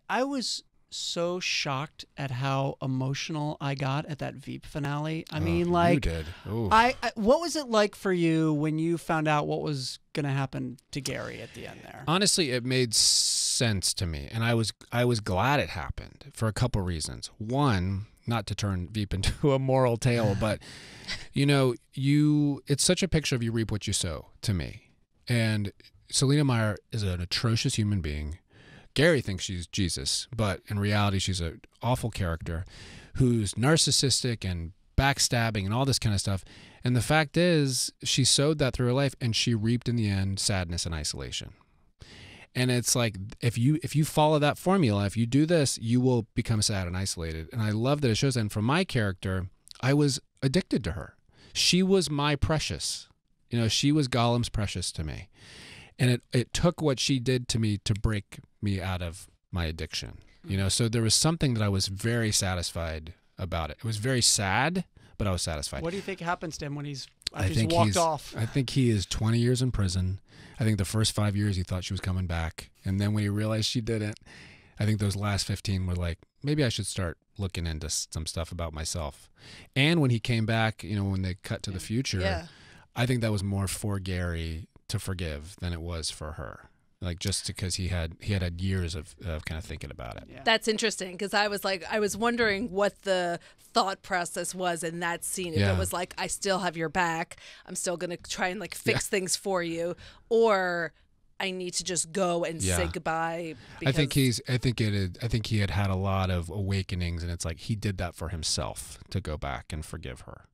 I was so shocked at how emotional I got at that Veep finale. I mean, You like, did. Ooh. what was it like for you when you found out what was going to happen to Gary at the end there? Honestly, it made sense to me, and I was glad it happened for a couple reasons. One, not to turn Veep into a moral tale, but it's such a picture of you reap what you sow to me. And Selena Meyer is an atrocious human being. Gary thinks she's Jesus, but in reality, she's an awful character who's narcissistic and backstabbing and all this kind of stuff. And the fact is, she sowed that through her life, and she reaped in the end sadness and isolation. And it's like, if you follow that formula, if you do this, you will become sad and isolated. And I love that it shows that. And for my character, I was addicted to her. She was my precious. She was Gollum's precious to me. And it took what she did to me to break me out of my addiction. So there was something that I was very satisfied about it. It was very sad, but I was satisfied. What do you think happens to him when he's walked off? I think he is 20 years in prison. I think the first 5 years he thought she was coming back. And then when he realized she didn't, I think those last 15 were like, maybe I should start looking into some stuff about myself. And when he came back, when they cut to the future, I think that was more for Gary to forgive than it was for her. Like, just because he had years of kind of thinking about it. Yeah. That's interesting, because I was wondering what the thought process was in that scene. If it was like, I still have your back, I'm still gonna try and fix things for you, or I need to just go and say goodbye. I think he had a lot of awakenings, and it's like he did that for himself to go back and forgive her.